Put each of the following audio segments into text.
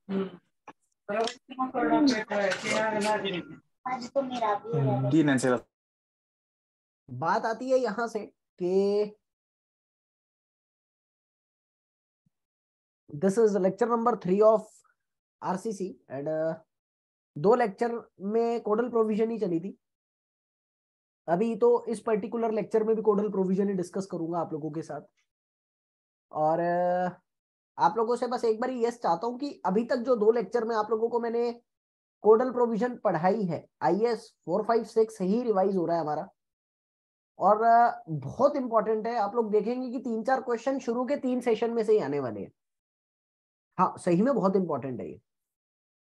जी Nancy. बात आती है यहां से कि this is lecture number 3 of RCC and 2 lecture में कोडल प्रोविजन ही चली थी। अभी तो इस पर्टिकुलर लेक्चर में भी कोडल प्रोविजन ही डिस्कस करूंगा आप लोगों के साथ। और आप लोगों से बस एक बार यस चाहता हूं कि अभी तक जो 2 लेक्चर में आप लोगों को मैंने कोडल प्रोविजन पढ़ाई है, आईएएस 456 ही रिवाइज हो रहा है हमारा। और बहुत इंपॉर्टेंट है। आप लोग देखेंगे कि 3-4 क्वेश्चन शुरू के 3 सेशन में से ही आने वाले हैं। हाँ, सही में बहुत इंपॉर्टेंट है ये।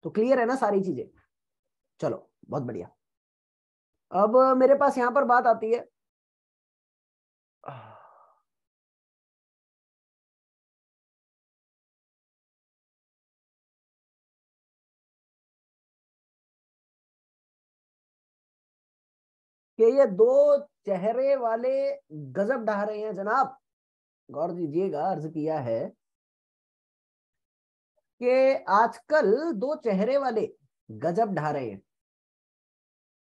तो क्लियर है ना सारी चीजें? चलो बहुत बढ़िया। अब मेरे पास यहां पर बात आती है कि ये 2 चेहरे वाले गजब ढा रहे हैं जनाब। गौर दीजिएगा, अर्ज किया है कि आजकल 2 चेहरे वाले गजब ढा रहे हैं।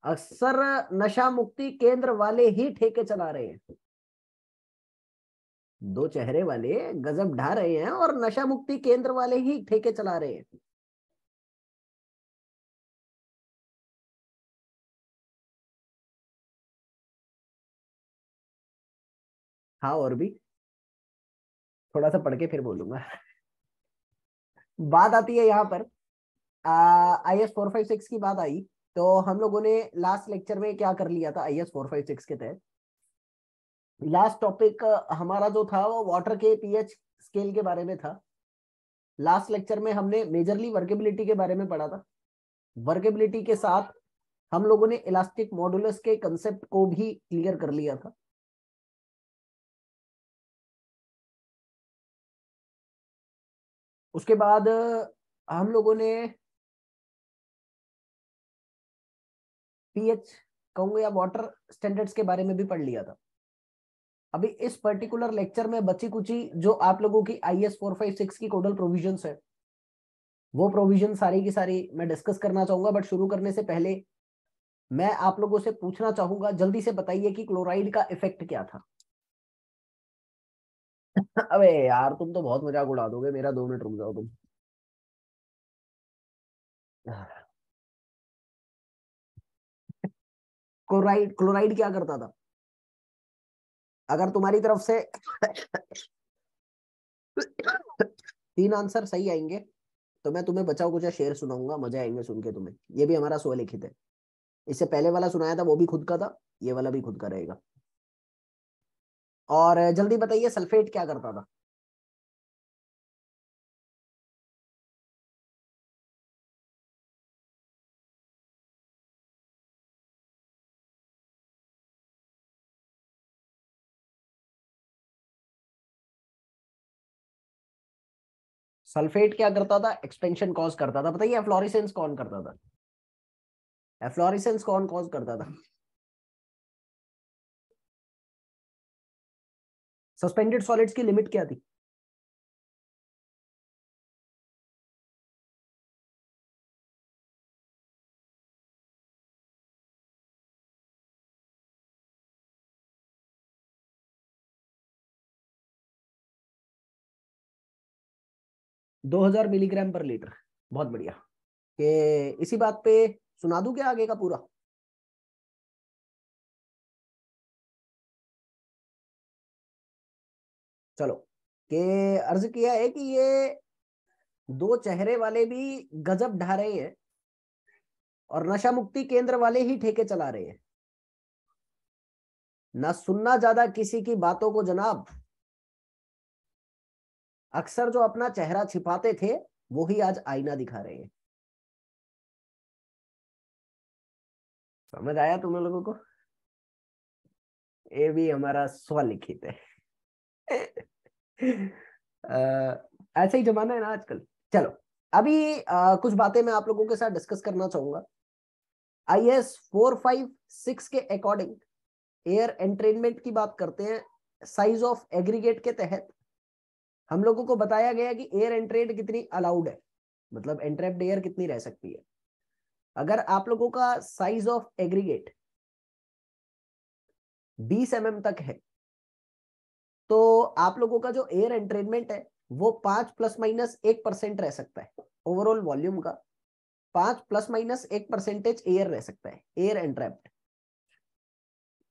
अक्सर नशा मुक्ति केंद्र वाले ही ठेके चला रहे हैं। 2 चेहरे वाले गजब ढा रहे हैं और नशा मुक्ति केंद्र वाले ही ठेके चला रहे हैं। हाँ, और भी थोड़ा सा पढ़ के फिर बोलूंगा। बात आती है यहाँ पर आईएस 456 की बात आई। तो हम लोगों ने लास्ट लेक्चर में क्या कर लिया था आईएस 456 के तहत? लास्ट टॉपिक हमारा जो था वो वाटर के पीएच स्केल के बारे में था। लास्ट लेक्चर में हमने मेजरली वर्केबिलिटी के बारे में पढ़ा था। वर्केबिलिटी के साथ हम लोगों ने इलास्टिक मॉडुलस के कंसेप्ट को भी क्लियर कर लिया था। उसके बाद हम लोगों ने पीएच कहूंगा या वाटर स्टैंडर्ड्स के बारे में भी पढ़ लिया था। अभी इस पर्टिकुलर लेक्चर में बची कुची जो आप लोगों की आईएस 456 की कोडल प्रोविजंस है, वो प्रोविजन सारी की सारी मैं डिस्कस करना चाहूंगा। बट शुरू करने से पहले मैं आप लोगों से पूछना चाहूंगा, जल्दी से बताइए कि क्लोराइड का इफेक्ट क्या था। अबे यार, तुम तो बहुत मजाक उड़ा दोगे मेरा। 2 मिनट रुक जाओ तुम। क्लोराइड क्लोराइड क्या करता था? अगर तुम्हारी तरफ से 3 आंसर सही आएंगे तो मैं तुम्हें बचाओ कुछ शेर सुनाऊंगा, मजा आएंगे सुन के तुम्हें। ये भी हमारा स्वलिखित है। इससे पहले वाला सुनाया था वो भी खुद का था, ये वाला भी खुद का रहेगा। और जल्दी बताइए सल्फेट क्या करता था? सल्फेट क्या करता था? एक्सपेंशन कॉज करता था। बताइए एफ्लोरेसेंस कौन करता था? एफ्लोरेसेंस कौन कॉज करता था? सस्पेंडेड सॉलिड्स की लिमिट क्या थी? 2000 मिलीग्राम पर लीटर। बहुत बढ़िया। कि इसी बात पे सुना दूं क्या आगे का पूरा? चलो। कि अर्ज किया है कि ये 2 चेहरे वाले भी गजब ढा रहे हैं और नशा मुक्ति केंद्र वाले ही ठेके चला रहे हैं। ना सुनना ज्यादा किसी की बातों को जनाब। अक्सर जो अपना चेहरा छिपाते थे वो ही आज आईना दिखा रहे हैं। समझ आया तुम लोगों को? ये भी हमारा स्वलिखित है। ऐसा ही जमाना है ना आजकल। चलो, अभी कुछ बातें मैं आप लोगों के साथ डिस्कस करना चाहूंगा। आईएस 456 के अकॉर्डिंग एयर एंट्रेनमेंट की बात करते हैं। साइज ऑफ एग्रीगेट के तहत हम लोगों को बताया गया कि एयर एंट्रेन कितनी अलाउड है। मतलब एंट्रैप्ड एयर कितनी रह सकती है। अगर आप लोगों का साइज ऑफ एग्रीगेट 20 mm तक है तो आप लोगों का जो एयर एंट्रेनमेंट है वो 5 ±1% रह सकता है। ओवरऑल वॉल्यूम का 5 ±1% एयर रह सकता है, एयर एंट्रैप्ड।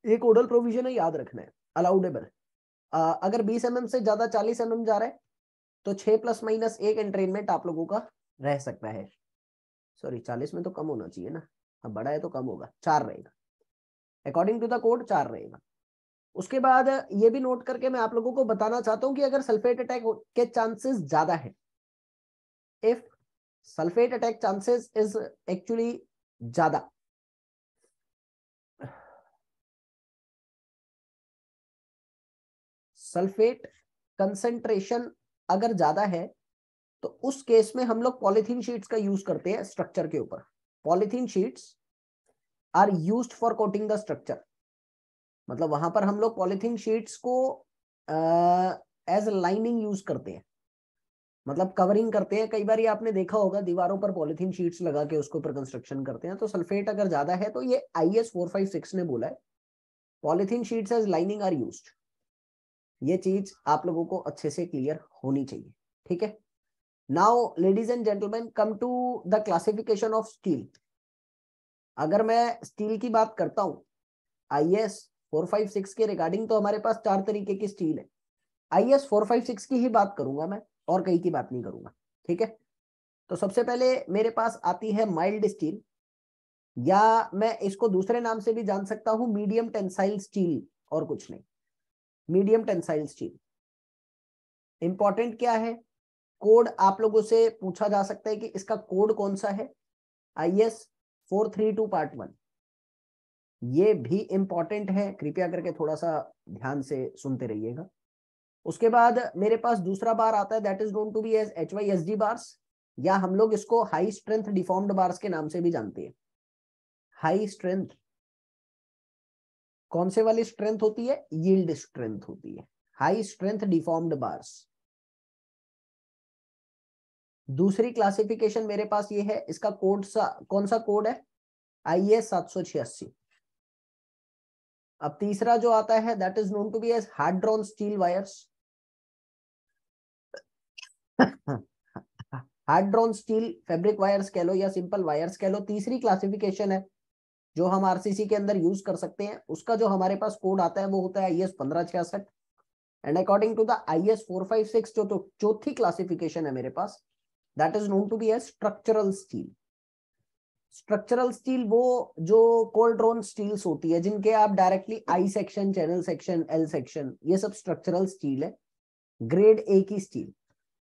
ये कोडल प्रोविजन है, याद रखना है, अलाउडेबल। अगर 20 mm से ज्यादा 40 mm जा रहा है तो 6 ±1 एंट्रेनमेंट आप लोगों का रह सकता है। सॉरी 40 में तो कम होना चाहिए ना, अब बड़ा है तो कम होगा, 4 रहेगा अकॉर्डिंग टू द कोड, 4 रहेगा। उसके बाद ये भी नोट करके मैं आप लोगों को बताना चाहता हूं कि अगर सल्फेट अटैक के चांसेस ज्यादा है, if sulphate attack chances is actually ज्यादा, सल्फेट कंसंट्रेशन अगर ज्यादा है तो उस केस में हम लोग पॉलीथीन शीट्स का यूज करते हैं स्ट्रक्चर के ऊपर। Polythene sheets are used for coating the structure, मतलब वहां पर हम लोग पॉलीथीन शीट्स को एज लाइनिंग यूज करते हैं, मतलब कवरिंग करते हैं। कई बार ये आपने देखा होगा दीवारों पर पॉलीथीन शीट्स लगा के उसके ऊपर कंस्ट्रक्शन करते हैं। तो सल्फेट अगर ज्यादा है तो ये IS 456 ने बोला है polythene sheets as lining are used. ये चीज आप लोगों को अच्छे से क्लियर होनी चाहिए, ठीक है। Now ladies and gentleman, come to the classification of steel. अगर मैं स्टील की बात करता हूं IS 456 के रिगार्डिंग, तो हमारे पास 4 तरीके की स्टील है। IS 456 की ही बात करूंगा मैं, और कहीं की बात नहीं करूंगा, ठीक है। तो सबसे पहले मेरे पास आती है माइल्ड स्टील, या मैं इसको दूसरे नाम से भी जान सकता हूं मीडियम टेंसाइल स्टील, और कुछ नहीं, मीडियम टेंसाइल स्टील। इंपॉर्टेंट क्या है, कोड आप लोगों से पूछा जा सकता है कि इसका कोड कौन सा है, IS 432 पार्ट 1। ये भी इंपॉर्टेंट है, कृपया करके थोड़ा सा ध्यान से सुनते रहिएगा। उसके बाद मेरे पास दूसरा बार आता है, that is known to be as HYSD bars, या हम लोग इसको हाई स्ट्रेंथ डिफॉर्म्ड बार्स के नाम से भी जानते हैं। हाई स्ट्रेंथ कौन से वाली स्ट्रेंथ होती है, यील्ड स्ट्रेंथ होती है, हाई स्ट्रेंथ डिफॉर्म्ड बार्स। दूसरी क्लासिफिकेशन मेरे पास ये है, इसका कोड कौन सा कोड है, IS 786। अब तीसरा जो आता है that is known to be as hard drawn steel wires. Hard drawn steel fabric wires कह लो या सिंपल वायर्स कह लो, तीसरी क्लासिफिकेशन है जो हम RCC के अंदर यूज कर सकते हैं। उसका जो हमारे पास कोड आता है वो होता है IS 1566, and according to the IS 456 जो तो चौथी क्लासिफिकेशन है मेरे पास, that is known to be as structural steel. Structural steel वो जो कोल्ड ड्रोन स्टील्स होती है जिनके आप directly I section, channel section, L section, ये सब स्ट्रक्चरल स्टील है, ग्रेड A की स्टील,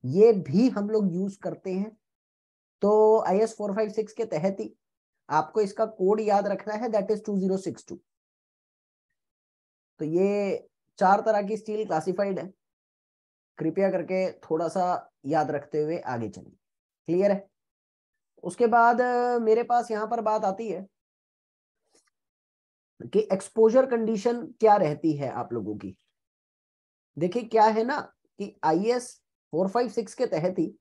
ये भी हम लोग यूज करते हैं। तो IS 456 के तहत ही आपको इसका कोड याद रखना है, दैट इज 2062। तो ये 4 तरह की स्टील क्लासिफाइड है, कृपया करके थोड़ा सा याद रखते हुए आगे चलिए, क्लियर है। उसके बाद मेरे पास यहाँ पर बात आती है कि एक्सपोजर कंडीशन क्या रहती है आप लोगों की। देखिए क्या है ना कि IS 456 के तहत ही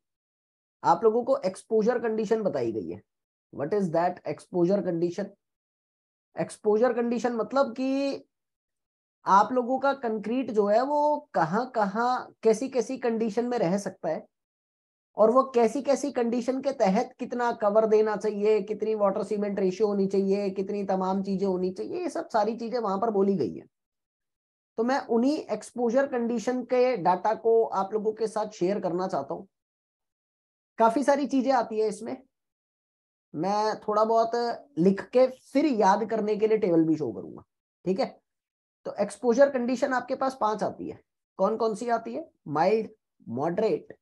आप लोगों को एक्सपोजर कंडीशन बताई गई है। What is that exposure condition? Exposure condition मतलब कि आप लोगों का कंक्रीट जो है वो कहाँ कहाँ कैसी कैसी कंडीशन में रह सकता है, और वो कैसी कैसी कंडीशन के तहत कितना कवर देना चाहिए, कितनी वाटर सीमेंट रेशियो होनी चाहिए, कितनी तमाम चीजें होनी चाहिए, ये सब सारी चीजें वहां पर बोली गई है। तो मैं उन्हीं एक्सपोजर कंडीशन के डाटा को आप लोगों के साथ शेयर करना चाहता हूं। काफी सारी चीजें आती है इसमें, मैं थोड़ा बहुत लिख के फिर याद करने के लिए टेबल भी शो करूंगा, ठीक है। तो एक्सपोजर कंडीशन आपके पास 5 आती है। कौन कौन सी आती है? Mild, moderate,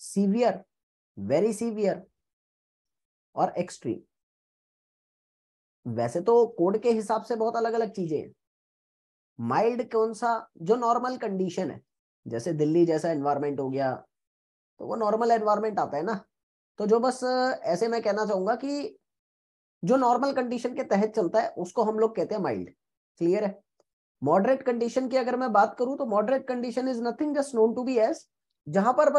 severe, very severe और एक्सट्रीम। वैसे तो कोड के हिसाब से बहुत अलग अलग चीजें हैं। माइल्ड कौन सा? जो नॉर्मल कंडीशन है, जैसे दिल्ली जैसा एनवायरनमेंट हो गया तो वो नॉर्मल एनवायरनमेंट आता है ना। तो जो बस ऐसे मैं कहना चाहूंगा कि जो नॉर्मल कंडीशन के तहत चलता है उसको हम लोग कहते हैं माइल्ड, क्लियर है। मॉडरेट कंडीशन की अगर मैं बात करूं तो moderate condition is nothing just known to be as, जहां पर बस